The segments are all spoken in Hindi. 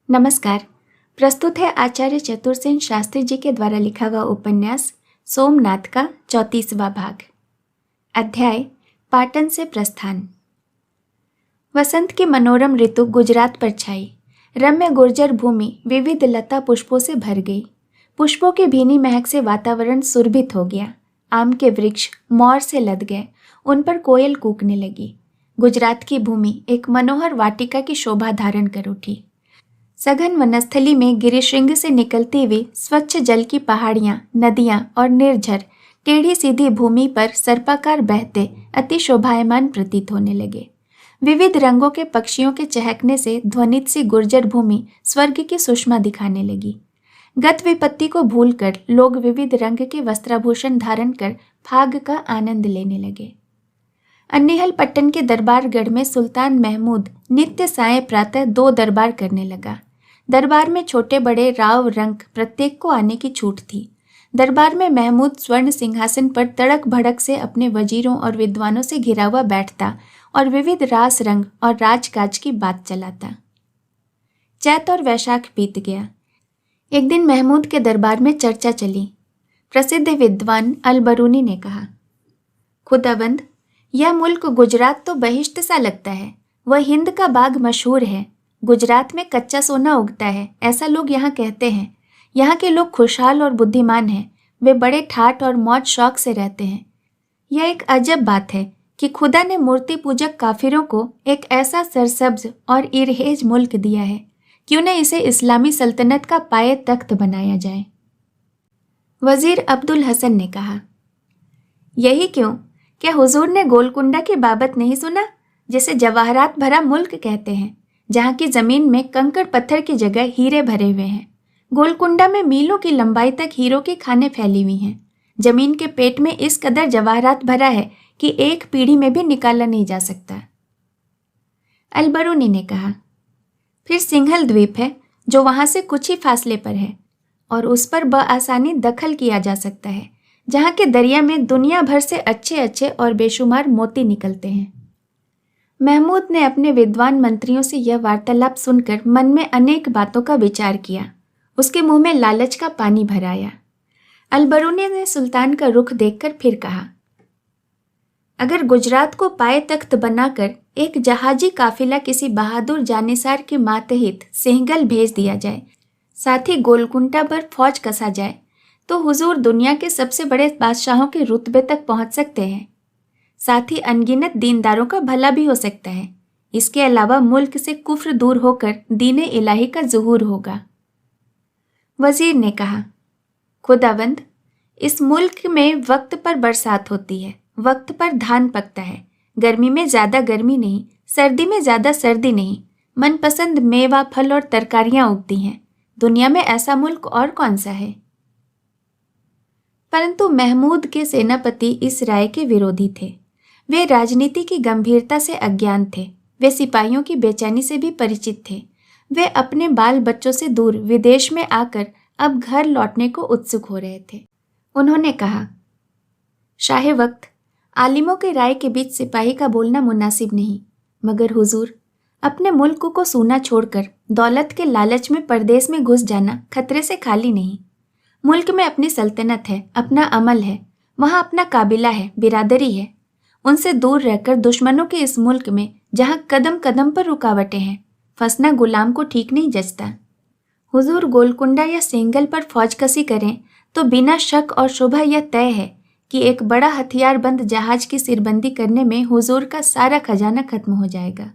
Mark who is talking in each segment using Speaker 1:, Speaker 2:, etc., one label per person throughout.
Speaker 1: नमस्कार। प्रस्तुत है आचार्य चतुरसेन शास्त्री जी के द्वारा लिखा हुआ उपन्यास सोमनाथ का 34वां भाग। अध्याय पाटन से प्रस्थान। वसंत की मनोरम ऋतु गुजरात पर छाई। रम्य गुर्जर भूमि विविध लता पुष्पों से भर गई। पुष्पों की भीनी महक से वातावरण सुरभित हो गया। आम के वृक्ष मोर से लद गए, उन पर कोयल कूकने लगी। गुजरात की भूमि एक मनोहर वाटिका की शोभा धारण कर उठी। सघन वनस्थली में गिरिशृंग से निकलती हुई स्वच्छ जल की पहाड़ियां, नदियां और निर्झर टेढ़ी सीधी भूमि पर सर्पाकार बहते अति शोभायमान प्रतीत होने लगे। विविध रंगों के पक्षियों के चहकने से ध्वनित सी गुर्जर भूमि स्वर्ग की सुषमा दिखाने लगी। गत विपत्ति को भूलकर लोग विविध रंग के वस्त्राभूषण धारण कर फाग का आनंद लेने लगे। अन्निहल पट्टन के दरबारगढ़ में सुल्तान महमूद नित्य साय प्रातः 2 दरबार करने लगा। दरबार में छोटे बड़े राव रंक प्रत्येक को आने की छूट थी। दरबार में महमूद स्वर्ण सिंहासन पर तड़क भड़क से अपने वजीरों और विद्वानों से घिरा हुआ बैठता और विविध रास रंग और राजकाज की बात चलाता। चैत और वैशाख बीत गया। एक दिन महमूद के दरबार में चर्चा चली। प्रसिद्ध विद्वान अलबरूनी ने कहा, खुदाबंद, यह मुल्क गुजरात तो बहिष्ट सा लगता है। वह हिंद का बाग मशहूर है। गुजरात में कच्चा सोना उगता है, ऐसा लोग यहाँ कहते हैं। यहाँ के लोग खुशहाल और बुद्धिमान हैं। वे बड़े ठाठ और मौज शौक से रहते हैं। यह एक अजब बात है कि खुदा ने मूर्ति पूजक काफिरों को एक ऐसा सरसब्ज और इरहेज मुल्क दिया है। क्यों न इसे इस्लामी सल्तनत का पाये तख्त बनाया जाए। वजीर अब्दुल हसन ने कहा, यही क्यों? क्या हुजूर ने गोलकुंडा की बाबत नहीं सुना, जिसे जवाहरात भरा मुल्क कहते हैं, जहाँ की जमीन में कंकड़ पत्थर की जगह हीरे भरे हुए हैं। गोलकुंडा में मीलों की लंबाई तक हीरों की खानें फैली हुई हैं। जमीन के पेट में इस कदर जवाहरात भरा है कि एक पीढ़ी में भी निकाला नहीं जा सकता। अलबरूनी ने कहा, फिर सिंघल द्वीप है जो वहां से कुछ ही फासले पर है और उस पर बआसानी दखल किया जा सकता है, जहाँ के दरिया में दुनिया भर से अच्छे अच्छे और बेशुमार मोती निकलते हैं। महमूद ने अपने विद्वान मंत्रियों से यह वार्तालाप सुनकर मन में अनेक बातों का विचार किया। उसके मुंह में लालच का पानी भर आया। अलबरूनी ने सुल्तान का रुख देखकर फिर कहा, अगर गुजरात को पाए तख्त बनाकर एक जहाजी काफिला किसी बहादुर जानिसार के मातहित सिंहगल भेज दिया जाए, साथ ही गोलकुंडा पर फौज कसा जाए, तो हुजूर दुनिया के सबसे बड़े बादशाहों के रुतबे तक पहुंच सकते हैं। साथ ही अनगिनत दीनदारों का भला भी हो सकता है। इसके अलावा मुल्क से कुफ्र दूर होकर दीने इलाही का ज़ुहूर होगा। वजीर ने कहा, खुदावंद, इस मुल्क में वक्त पर बरसात होती है, वक्त पर धान पकता है। गर्मी में ज़्यादा गर्मी नहीं, सर्दी में ज़्यादा सर्दी नहीं। मनपसंद मेवा, फल और तरकारियाँ उगती हैं। दुनिया में ऐसा मुल्क और कौन सा है? परंतु महमूद के सेनापति इस राय के विरोधी थे। वे राजनीति की गंभीरता से अज्ञान थे। वे सिपाहियों की बेचैनी से भी परिचित थे। वे अपने बाल बच्चों से दूर विदेश में आकर अब घर लौटने को उत्सुक हो रहे थे। उन्होंने कहा, शाहे वक्त, आलिमों की राय के बीच सिपाही का बोलना मुनासिब नहीं, मगर हुजूर, अपने मुल्क को सूना छोड़कर दौलत के लालच में परदेश में घुस जाना खतरे से खाली नहीं। मुल्क में अपनी सल्तनत है, अपना अमल है, वहाँ अपना काबिला है, बिरादरी है। उनसे दूर रहकर दुश्मनों के इस मुल्क में, जहाँ कदम कदम पर रुकावटें हैं, फंसना गुलाम को ठीक नहीं जचता। हुजूर गोलकुंडा या सिंघल पर फौज कसी करें तो बिना शक और शुबह यह तय है कि एक बड़ा हथियारबंद जहाज की सिरबंदी करने में हुजूर का सारा खजाना खत्म हो जाएगा।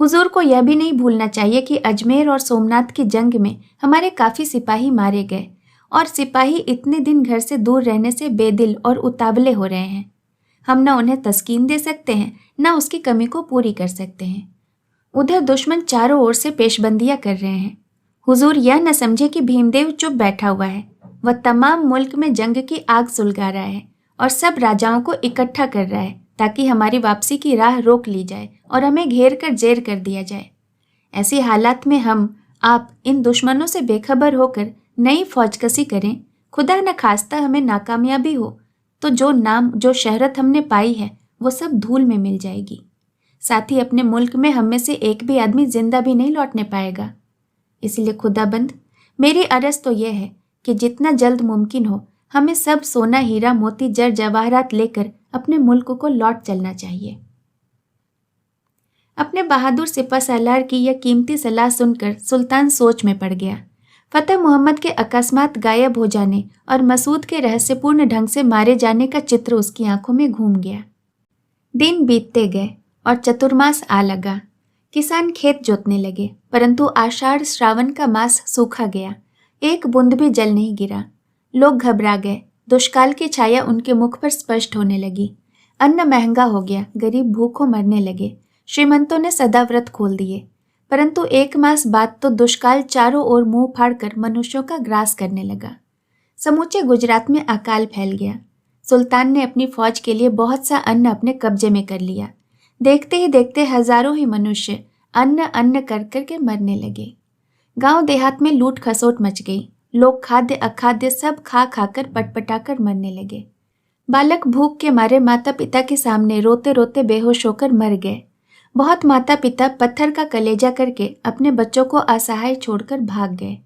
Speaker 1: हुजूर को यह भी नहीं भूलना चाहिए कि अजमेर और सोमनाथ की जंग में हमारे काफ़ी सिपाही मारे गए और सिपाही इतने दिन घर से दूर रहने से बेदिल और उतावले हो रहे हैं। हम न उन्हें तस्कीन दे सकते हैं, न उसकी कमी को पूरी कर सकते हैं। उधर दुश्मन चारों ओर से पेशबंदियां कर रहे हैं। हुजूर यह न समझे कि भीमदेव चुप बैठा हुआ है। वह तमाम मुल्क में जंग की आग सुलगा रहा है और सब राजाओं को इकट्ठा कर रहा है ताकि हमारी वापसी की राह रोक ली जाए और हमें घेर कर जेर कर दिया जाए। ऐसी हालात में आप इन दुश्मनों से बेखबर होकर नई फौज कसी करें, खुदा न खास्ता हमें नाकामयाबी हो, तो जो नाम जो शहरत हमने पाई है वो सब धूल में मिल जाएगी। साथ ही अपने मुल्क में हम में से एक भी आदमी जिंदा भी नहीं लौटने पाएगा। इसलिए खुदाबंद, मेरी अरज तो यह है कि जितना जल्द मुमकिन हो हमें सब सोना, हीरा, मोती, जर जवाहरात लेकर अपने मुल्क को लौट चलना चाहिए। अपने बहादुर सिपह सालार की यह कीमती सलाह सुनकर सुल्तान सोच में पड़ गया। फतेह मोहम्मद के अकस्मात गायब हो जाने और मसूद के रहस्यपूर्ण ढंग से मारे जाने का चित्र उसकी आंखों में घूम गया। दिन बीतते गए और चतुर्मास आ लगा। किसान खेत जोतने लगे, परंतु आषाढ़ श्रावण का मास सूखा गया। एक बूंद भी जल नहीं गिरा। लोग घबरा गए। दुष्काल की छाया उनके मुख पर स्पष्ट होने लगी। अन्न महंगा हो गया, गरीब भूखों मरने लगे। श्रीमंतों ने सदाव्रत खोल दिए, परंतु एक मास बाद तो दुष्काल चारों ओर मुंह फाड़कर मनुष्यों का ग्रास करने लगा। समूचे गुजरात में अकाल फैल गया। सुल्तान ने अपनी फौज के लिए बहुत सा अन्न अपने कब्जे में कर लिया। देखते ही देखते हजारों ही मनुष्य अन्न अन्न कर कर के मरने लगे। गांव देहात में लूट खसोट मच गई। लोग खाद्य अखाद्य सब खा खाकर पटपटाकर मरने लगे। बालक भूख के मारे माता पिता के सामने रोते रोते बेहोश होकर मर गए। बहुत माता पिता पत्थर का कलेजा करके अपने बच्चों को असहाय छोड़कर भाग गए।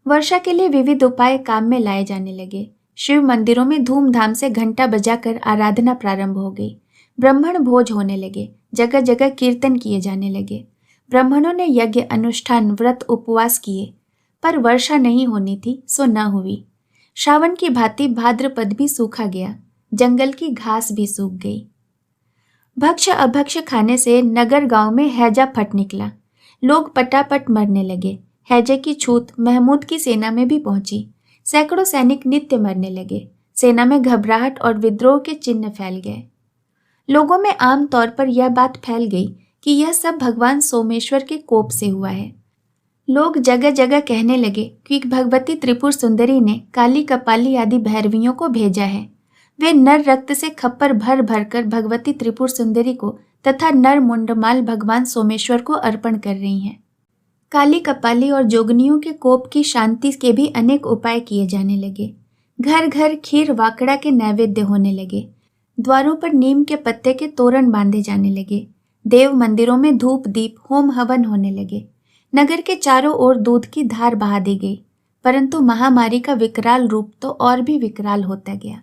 Speaker 1: वर्षा के लिए विविध उपाय काम में लाए जाने लगे। शिव मंदिरों में धूमधाम से घंटा बजाकर आराधना प्रारंभ हो गई। ब्राह्मण भोज होने लगे। जगह जगह कीर्तन किए जाने लगे। ब्राह्मणों ने यज्ञ, अनुष्ठान, व्रत, उपवास किए, पर वर्षा नहीं होनी थी सो न हुई। श्रावण की भांति भाद्रपद भी सूखा गया। जंगल की घास भी सूख गई। भक्ष अभक्ष खाने से नगर गांव में हैजा फट निकला। लोग पटापट मरने लगे। हैजे की छूत महमूद की सेना में भी पहुंची। सैकड़ों सैनिक नित्य मरने लगे। सेना में घबराहट और विद्रोह के चिन्ह फैल गए। लोगों में आम तौर पर यह बात फैल गई कि यह सब भगवान सोमेश्वर के कोप से हुआ है। लोग जगह जगह कहने लगे कि भगवती त्रिपुर सुंदरी ने काली कपाली आदि भैरवियों को भेजा है। वे नर रक्त से खप्पर भर भर कर भगवती त्रिपुर सुंदरी को तथा नर मुंडमाल भगवान सोमेश्वर को अर्पण कर रही हैं। काली कपाली और जोगनियों के कोप की शांति के भी अनेक उपाय किए जाने लगे। घर घर खीर वाकड़ा के नैवेद्य होने लगे। द्वारों पर नीम के पत्ते के तोरण बांधे जाने लगे। देव मंदिरों में धूप दीप होम हवन होने लगे। नगर के चारों ओर दूध की धार बहा दी गई, परंतु महामारी का विकराल रूप तो और भी विकराल होता गया।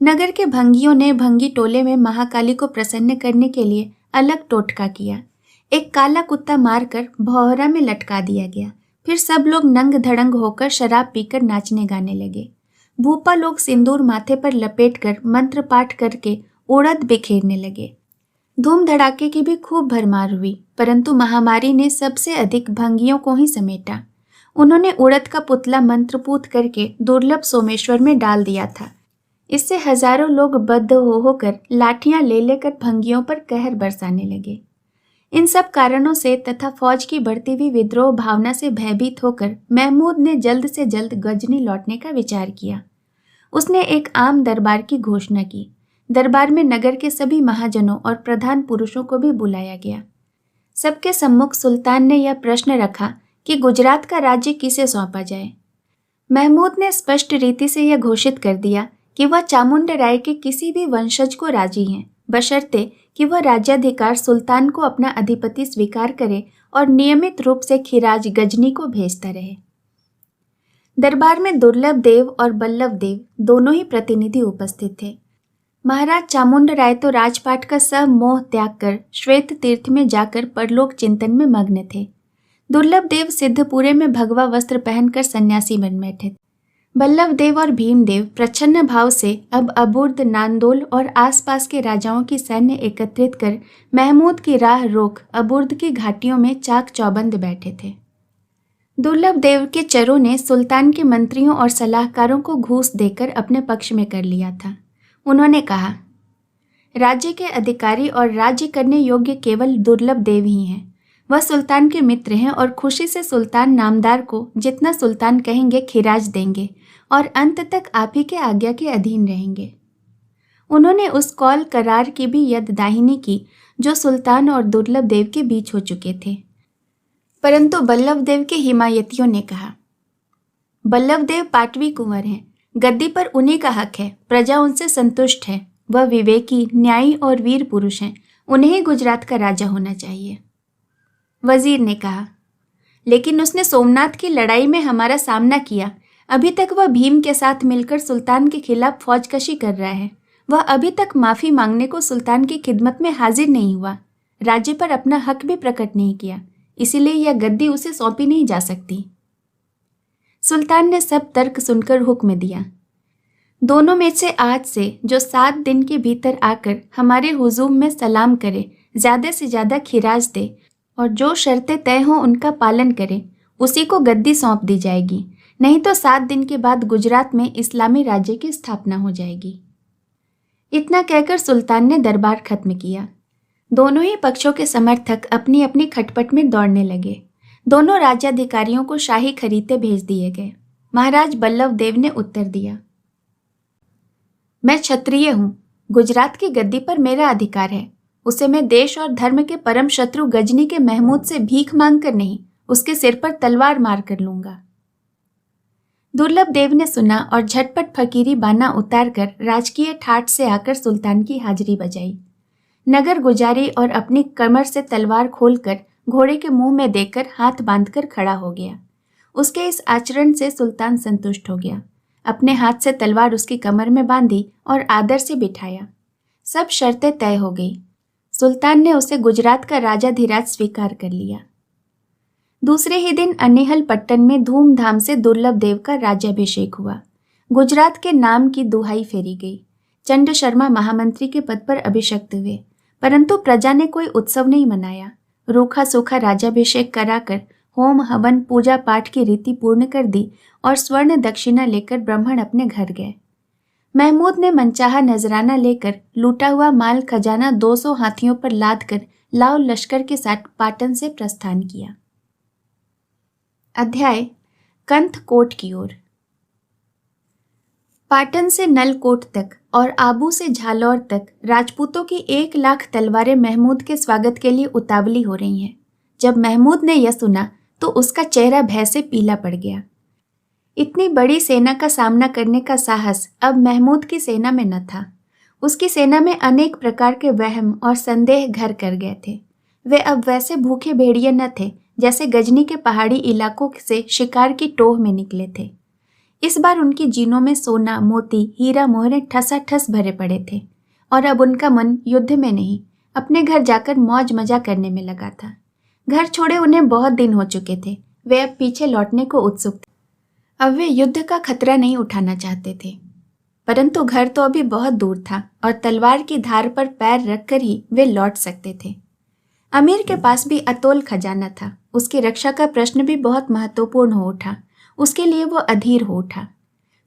Speaker 1: नगर के भंगियों ने भंगी टोले में महाकाली को प्रसन्न करने के लिए अलग टोटका किया। एक काला कुत्ता मारकर भौहरा में लटका दिया गया। फिर सब लोग नंग धड़ंग होकर शराब पीकर नाचने गाने लगे। भूपा लोग सिंदूर माथे पर लपेटकर मंत्र पाठ करके उड़द बिखेरने लगे। धूम धड़ाके की भी खूब भरमार हुई, परंतु महामारी ने सबसे अधिक भंगियों को ही समेटा। उन्होंने उड़द का पुतला मंत्रपूत करके दुर्लभ सोमेश्वर में डाल दिया था। इससे हजारों लोग बद्ध होकर लाठियां ले लेकर भंगियों पर कहर बरसाने लगे। इन सब कारणों से तथा फौज की बढ़ती हुई विद्रोह भावना से भयभीत होकर महमूद ने जल्द से जल्द गजनी लौटने का विचार किया। उसने एक आम दरबार की घोषणा की। दरबार में नगर के सभी महाजनों और प्रधान पुरुषों को भी बुलाया गया। सबके सम्मुख सुल्तान ने यह प्रश्न रखा कि गुजरात का राज्य किसे सौंपा जाए। महमूद ने स्पष्ट रीति से यह घोषित कर दिया कि वह चामुंड राय के किसी भी वंशज को राजी हैं, बशर्ते कि वह राज्याधिकार सुल्तान को अपना अधिपति स्वीकार करे और नियमित रूप से खिराज गजनी को भेजता रहे। दरबार में दुर्लभ देव और बल्लभ देव दोनों ही प्रतिनिधि उपस्थित थे। महाराज चामुंड राय तो राजपाट का सब मोह त्याग कर श्वेत तीर्थ में जाकर परलोक चिंतन में मग्न थे। दुर्लभ देव सिद्धपुरे में भगवा वस्त्र पहनकर सन्यासी बन बैठे। बल्लभ देव और भीमदेव प्रच्छन्न भाव से अब अबुर्द, नांदोल और आसपास के राजाओं की सैन्य एकत्रित कर महमूद की राह रोक अबुर्द की घाटियों में चाक चौबंद बैठे थे। दुर्लभ देव के चरों ने सुल्तान के मंत्रियों और सलाहकारों को घूस देकर अपने पक्ष में कर लिया था। उन्होंने कहा, राज्य के अधिकारी और राज्य करने योग्य केवल दुर्लभ देव ही हैं। वह सुल्तान के मित्र हैं और खुशी से सुल्तान नामदार को जितना सुल्तान कहेंगे खिराज देंगे और अंत तक आप ही के आज्ञा के अधीन रहेंगे। उन्होंने उस कौल करार की भी यद्दाहिनी की जो सुल्तान और दुर्लभ देव के बीच हो चुके थे। परंतु बल्लभ देव के हिमायतियों ने कहा, बल्लभ देव पाटवी कुंवर हैं, गद्दी पर उन्हीं का हक है, प्रजा उनसे संतुष्ट है। वह विवेकी, न्यायी और वीर पुरुष हैं, उन्हें ही गुजरात का राजा होना चाहिए। वजीर ने कहा, लेकिन उसने सोमनाथ की लड़ाई में हमारा सामना किया। अभी तक वह भीम के साथ मिलकर सुल्तान के खिलाफ फौजकशी कर रहा है। वह अभी तक माफी मांगने को सुल्तान की खिदमत में हाजिर नहीं हुआ, राज्य पर अपना हक भी प्रकट नहीं किया, इसीलिए यह गद्दी उसे सौंपी नहीं जा सकती। सुल्तान ने सब तर्क सुनकर हुक्म दिया, दोनों में से आज से जो 7 दिन के भीतर आकर हमारे हुजूम में सलाम करे, ज्यादा से ज्यादा खिराज दे और जो शर्तें तय हों उनका पालन करे, उसी को गद्दी सौंप दी जाएगी। नहीं तो 7 दिन के बाद गुजरात में इस्लामी राज्य की स्थापना हो जाएगी। इतना कहकर सुल्तान ने दरबार खत्म किया। दोनों ही पक्षों के समर्थक अपनी अपनी खटपट में दौड़ने लगे। दोनों राज्याधिकारियों को शाही खरीदे भेज दिए गए। महाराज बल्लभ देव ने उत्तर दिया, मैं क्षत्रिय हूँ, गुजरात की गद्दी पर मेरा अधिकार है। उसे मैं देश और धर्म के परम शत्रु गजनी के महमूद से भीख मांग कर नहीं, उसके सिर पर तलवार मार कर लूंगा। दुर्लभ देव ने सुना और झटपट फकीरी बाना उतारकर राजकीय ठाठ से आकर सुल्तान की हाजिरी बजाई। नगर गुजारी और अपनी कमर से तलवार खोलकर घोड़े के मुंह में देकर हाथ बांधकर खड़ा हो गया। उसके इस आचरण से सुल्तान संतुष्ट हो गया। अपने हाथ से तलवार उसकी कमर में बांधी और आदर से बिठाया। सब शर्तें तय हो गई। सुल्तान ने उसे गुजरात का राजाधिराज स्वीकार कर लिया। दूसरे ही दिन अनिहल पट्टन में धूमधाम से दुर्लभ देव का राज्याभिषेक हुआ। गुजरात के नाम की दुहाई फेरी गई। चंड शर्मा महामंत्री के पद पर अभिषिक्त हुए, परंतु प्रजा ने कोई उत्सव नहीं मनाया। रूखा सूखा राज्याभिषेक कराकर होम हवन पूजा पाठ की रीति पूर्ण कर दी और स्वर्ण दक्षिणा लेकर ब्राह्मण अपने घर गए। महमूद ने मनचाहा नजराना लेकर लूटा हुआ माल खजाना 200 हाथियों पर लाद कर लाव लश्कर के साथ पाटन से प्रस्थान किया। अध्याय कंथ कोट की ओर। पाटन से नलकोट तक और आबू से झालौर तक राजपूतों की 1 लाख तलवारें महमूद के स्वागत के लिए उतावली हो रही हैं। जब महमूद ने यह सुना तो उसका चेहरा भय से पीला पड़ गया। इतनी बड़ी सेना का सामना करने का साहस अब महमूद की सेना में न था। उसकी सेना में अनेक प्रकार के वहम और संदेह घर कर गए थे। वे अब वैसे भूखे भेड़िए न थे जैसे गजनी के पहाड़ी इलाकों से शिकार की टोह में निकले थे। इस बार उनकी जीनों में सोना मोती हीरा मोहरे ठसाठस भरे पड़े थे और अब उनका मन युद्ध में नहीं, अपने घर जाकर मौज मजा करने में लगा था। घर छोड़े उन्हें बहुत दिन हो चुके थे। वे अब पीछे लौटने को उत्सुक थे। अब वे युद्ध का खतरा नहीं उठाना चाहते थे, परंतु घर तो अभी बहुत दूर था और तलवार की धार पर पैर रखकर ही वे लौट सकते थे। अमीर के पास भी अतोल खजाना था। उसकी रक्षा का प्रश्न भी बहुत महत्वपूर्ण हो उठा। उसके लिए वो अधीर हो उठा।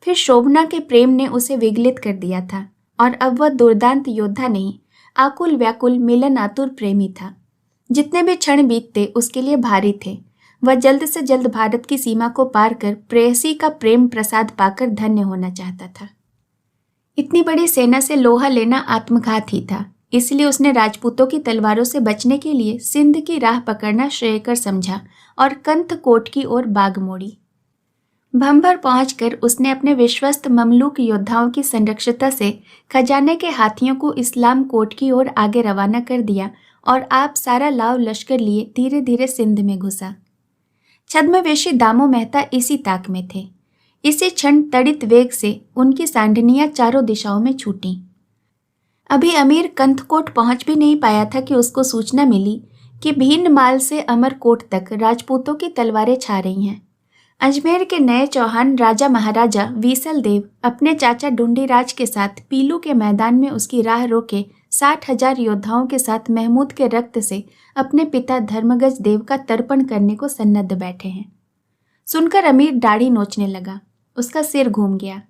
Speaker 1: फिर शोभना के प्रेम ने उसे विगलित कर दिया था और अब वह दुर्दांत योद्धा नहीं, आकुल व्याकुल मिलन आतुर प्रेमी था। जितने भी क्षण बीतते उसके लिए भारी थे। वह जल्द से जल्द भारत की सीमा को पार कर प्रेयसी का प्रेम प्रसाद पाकर धन्य होना चाहता था। इतनी बड़ी सेना से लोहा लेना आत्मघात ही था, इसलिए उसने राजपूतों की तलवारों से बचने के लिए सिंध की राह पकड़ना श्रेयकर समझा और कंथ कोट की ओर बाग मोड़ी। भंभर पहुंचकर उसने अपने विश्वस्त ममलूक योद्धाओं की संरक्षिता से खजाने के हाथियों को इस्लाम कोट की ओर आगे रवाना कर दिया और आप सारा लाव लश्कर लिए धीरे धीरे सिंध में घुसा। छद्मवेशी दामो मेहता इसी ताक में थे। इसी क्षण तड़ित वेग से उनकी सांडनियां चारों दिशाओं में छूटी। अभी अमीर कंथकोट पहुंच भी नहीं पाया था कि उसको सूचना मिली कि भीनमाल से अमरकोट तक राजपूतों की तलवारें छा रही हैं। अजमेर के नए चौहान राजा महाराजा वीसल देव अपने चाचा ढूंढीराज के साथ पीलू के मैदान में उसकी राह रोके 60,000 योद्धाओं के साथ महमूद के रक्त से अपने पिता धर्मगज देव का तर्पण करने को सन्नद्ध बैठे हैं। सुनकर अमीर दाढ़ी नोचने लगा। उसका सिर घूम गया।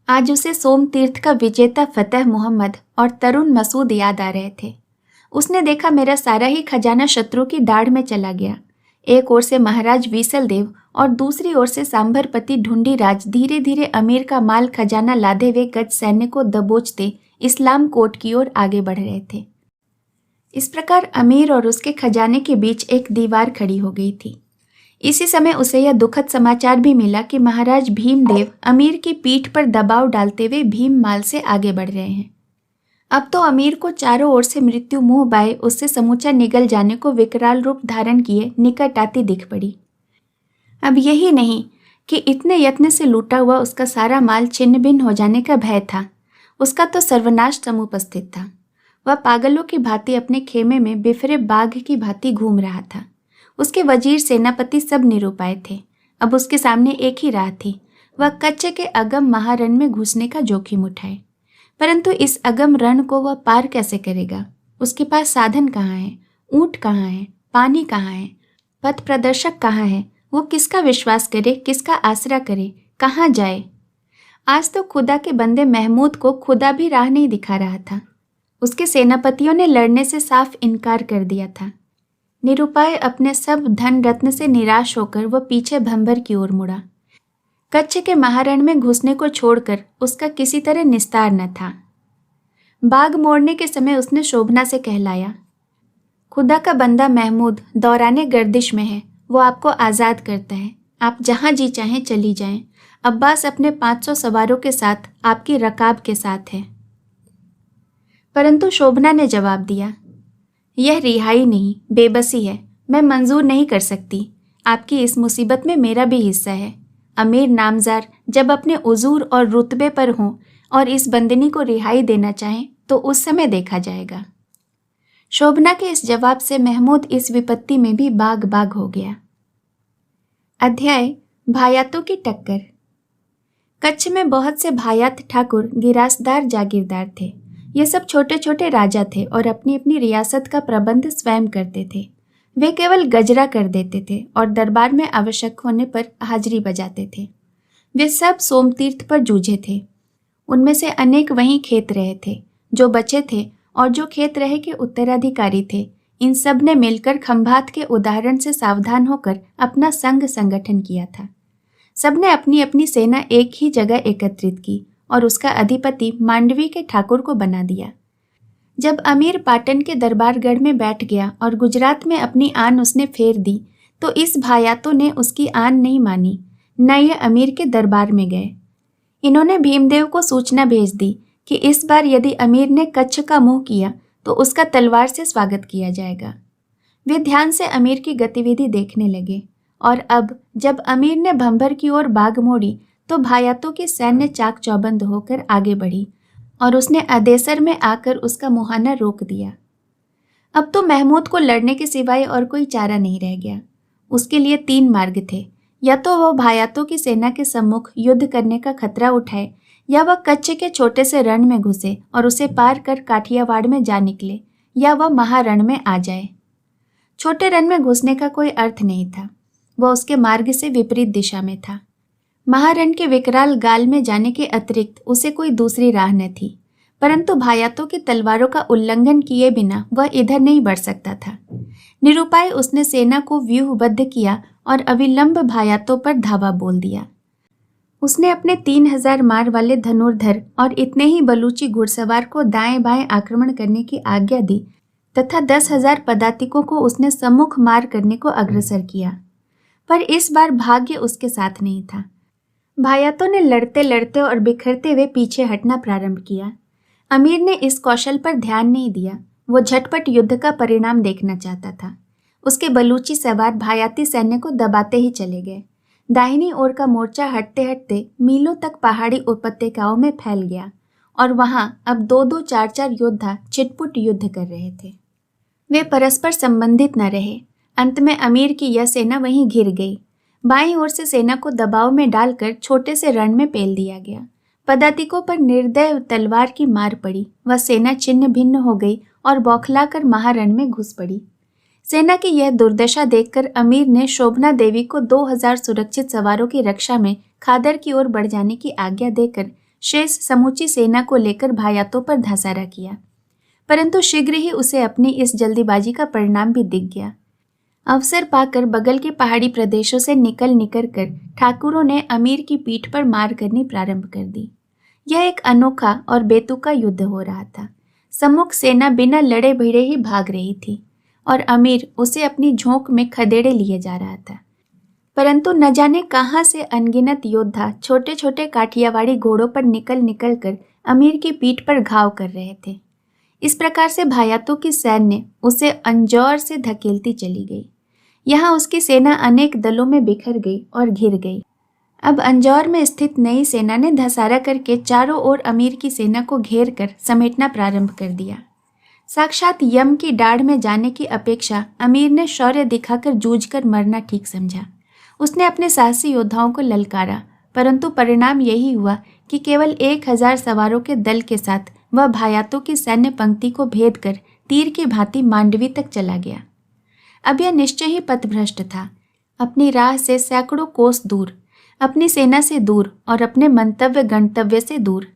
Speaker 1: आज उसे सोम तीर्थ का विजेता फतेह मोहम्मद और तरुण मसूद याद आ रहे थे। उसने देखा मेरा सारा ही खजाना शत्रु की दाढ़ में चला गया। एक ओर से महाराज वीसल देव और दूसरी ओर से सांभरपति ढूंढीराज धीरे धीरे अमीर का माल खजाना लादे हुए गज सैन्य को दबोचते इस्लाम कोट की ओर आगे बढ़ रहे थे। इस प्रकार अमीर और उसके खजाने के बीच एक दीवार खड़ी हो गई थी। इसी समय उसे यह दुखद समाचार भी मिला कि महाराज भीमदेव अमीर की पीठ पर दबाव डालते हुए भीममाल से आगे बढ़ रहे हैं। अब तो अमीर को चारों ओर से मृत्यु मुंह बाए उससे समूचा निगल जाने को विकराल रूप धारण किए निकट आती दिख पड़ी। अब यही नहीं कि इतने यत्न से लूटा हुआ उसका सारा माल छिन्न भिन्न हो जाने का भय था, उसका तो सर्वनाश समुपस्थित था। वह पागलों की भांति अपने खेमे में बिफरे बाघ की भांति घूम रहा था। उसके वजीर सेनापति सब निरुपाय थे। अब उसके सामने एक ही राह थी, वह कच्चे के अगम महारण में घुसने का जोखिम उठाए। परंतु इस अगम रण को वह पार कैसे करेगा? उसके पास साधन कहाँ है? ऊंट कहाँ है? पानी कहाँ है? पथ प्रदर्शक कहाँ है? वो किसका विश्वास करे, किसका आसरा करे, कहाँ जाए? आज तो खुदा के बंदे महमूद को खुदा भी राह नहीं दिखा रहा था। उसके सेनापतियों ने लड़ने से साफ इनकार कर दिया था। निरुपाय अपने सब धन रत्न से निराश होकर वह पीछे भंबर की ओर मुड़ा। कच्छ के महारण में घुसने को छोड़कर उसका किसी तरह निस्तार न था। बाग मोड़ने के समय उसने शोभना से कहलाया, खुदा का बंदा महमूद दौराने गर्दिश में है, वो आपको आज़ाद करता है, आप जहाँ जी चाहें चली जाएं। अब्बास अपने 500 सवारों के साथ आपकी रकाब के साथ है। परंतु शोभना ने जवाब दिया, यह रिहाई नहीं, बेबसी है, मैं मंजूर नहीं कर सकती। आपकी इस मुसीबत में मेरा भी हिस्सा है। अमीर नामजार जब अपने उजूर और रुतबे पर हों और इस बंदनी को रिहाई देना चाहें तो उस समय देखा जाएगा। शोभना के इस जवाब से महमूद इस विपत्ति में भी बाग बाग हो गया। अध्याय भायातों की टक्कर। कच्छ में बहुत से भायात ठाकुर गिरासदार जागीरदार थे। ये सब छोटे छोटे राजा थे और अपनी अपनी रियासत का प्रबंध स्वयं करते थे। वे केवल गजरा कर देते थे और दरबार में आवश्यक होने पर हाजिरी बजाते थे। वे सब सोमतीर्थ पर जूझे थे। उनमें से अनेक वहीं खेत रहे थे। जो बचे थे और जो खेत रहे के उत्तराधिकारी थे, इन सब ने मिलकर खंभात के उदाहरण से सावधान होकर अपना संग संगठन किया था। सबने अपनी अपनी सेना एक ही जगह एकत्रित की और उसका अधिपति मांडवी के ठाकुर को बना दिया। जब अमीर पाटन के दरबारगढ़ में बैठ गया और गुजरात में अपनी आन उसने फेर दी, तो इस भायातों ने उसकी आन नहीं मानी, न ये अमीर के दरबार में गए। इन्होंने भीमदेव को सूचना भेज दी कि इस बार यदि अमीर ने कच्छ का मुंह किया तो उसका तलवार से स्वागत किया जाएगा। वे ध्यान से अमीर की गतिविधि देखने लगे और अब जब अमीर ने भंबर की ओर बाग मोड़ी तो भायातों की सैन्य चाक चौबंद होकर आगे बढ़ी और उसने अदेसर में आकर उसका मुहाना रोक दिया। अब तो महमूद को लड़ने के सिवाय और कोई चारा नहीं रह गया। उसके लिए 3 मार्ग थे, या तो वह भायातों की सेना के सम्मुख युद्ध करने का खतरा उठाए, या वह कच्छ के छोटे से रण में घुसे और उसे पार कर काठियावाड़ में जा निकले, या वह महारण में आ जाए। छोटे रण में घुसने का कोई अर्थ नहीं था, वह उसके मार्ग से विपरीत दिशा में था। महारण के विकराल गाल में जाने के अतिरिक्त उसे कोई दूसरी राह न थी, परंतु भायातों की तलवारों का उल्लंघन किए बिना वह इधर नहीं बढ़ सकता था। निरुपाय उसने सेना को व्यूहबद्ध किया और अविलंब भायातों पर धावा बोल दिया। उसने अपने 3000 मार वाले धनुर्धर और इतने ही बलूची घुड़सवार को दाएं बाएं आक्रमण करने की आज्ञा दी तथा 10,000 पदातिकों को उसने सम्मुख मार करने को अग्रसर किया। पर इस बार भाग्य उसके साथ नहीं था। भायातों ने लड़ते लड़ते और बिखरते हुए पीछे हटना प्रारंभ किया। अमीर ने इस कौशल पर ध्यान नहीं दिया, वो झटपट युद्ध का परिणाम देखना चाहता था। उसके बलूची सवार भायाती सैन्य को दबाते ही चले गए। दाहिनी ओर का मोर्चा हटते हटते मीलों तक पहाड़ी उपत्यकाओं में फैल गया और वहां अब 2-2, 4-4 योद्धा छिटपुट युद्ध कर रहे थे। वे परस्पर संबंधित न रहे। अंत में अमीर की यह सेना वहीं घिर गई। बाईं ओर से सेना को दबाव में डालकर छोटे से रण में पेल दिया गया। पदातिकों पर निर्दय तलवार की मार पड़ी। वह सेना छिन्न भिन्न हो गई और बौखलाकर महारण में घुस पड़ी। सेना की यह दुर्दशा देखकर अमीर ने शोभना देवी को 2000 सुरक्षित सवारों की रक्षा में खादर की ओर बढ़ जाने की आज्ञा देकर शेष समूची सेना को लेकर भायातों पर धसारा किया। परंतु शीघ्र ही उसे अपनी इस जल्दीबाजी का परिणाम भी दिख गया। अवसर पाकर बगल के पहाड़ी प्रदेशों से निकल कर ठाकुरों ने अमीर की पीठ पर मार करनी प्रारंभ कर दी। यह एक अनोखा और बेतुका युद्ध हो रहा था। सम्मुख सेना बिना लड़े भिड़े ही भाग रही थी और अमीर उसे अपनी झोंक में खदेड़े लिए जा रहा था। परंतु न जाने कहाँ से अनगिनत योद्धा छोटे छोटे काठियावाड़ी घोड़ों पर निकल कर अमीर की पीठ पर घाव कर रहे थे। इस प्रकार से भायातों की सैन्य उसे अंजौर से धकेलती चली गई। यहाँ उसकी सेना अनेक दलों में बिखर गई और घिर गई। अब अंजौर में स्थित नई सेना ने धसारा करके चारों ओर अमीर की सेना को घेर कर समेटना प्रारंभ कर दिया। साक्षात यम की दाढ़ में जाने की अपेक्षा अमीर ने शौर्य दिखाकर जूझकर मरना ठीक समझा। उसने अपने साहसी योद्धाओं को ललकारा, परंतु परिणाम यही हुआ कि केवल 1000 सवारों के दल के साथ वह भायातों की सैन्य पंक्ति को भेद कर तीर की भांति मांडवी तक चला गया। अब यह निश्चय ही पथभ्रष्ट था, अपनी राह से सैकड़ों कोस दूर, अपनी सेना से दूर और अपने मंतव्य गंतव्य से दूर।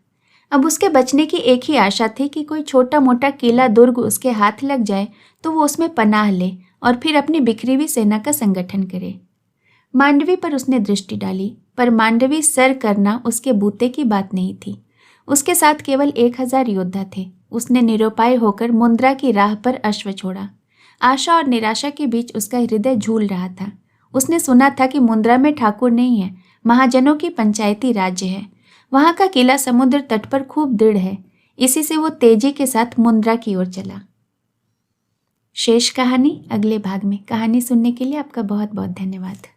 Speaker 1: अब उसके बचने की एक ही आशा थी कि कोई छोटा मोटा किला दुर्ग उसके हाथ लग जाए तो वो उसमें पनाह ले और फिर अपनी बिखरी हुई सेना का संगठन करे। मांडवी पर उसने दृष्टि डाली, पर मांडवी सर करना उसके बूते की बात नहीं थी। उसके साथ केवल 1000 योद्धा थे। उसने निरुपाय होकर मुंद्रा की राह पर अश्व छोड़ा। आशा और निराशा के बीच उसका हृदय झूल रहा था। उसने सुना था कि मुंद्रा में ठाकुर नहीं है, महाजनों की पंचायती राज्य है। वहां का किला समुद्र तट पर खूब दृढ़ है। इसी से वो तेजी के साथ मुंद्रा की ओर चला। शेष कहानी अगले भाग में। कहानी सुनने के लिए आपका बहुत बहुत धन्यवाद।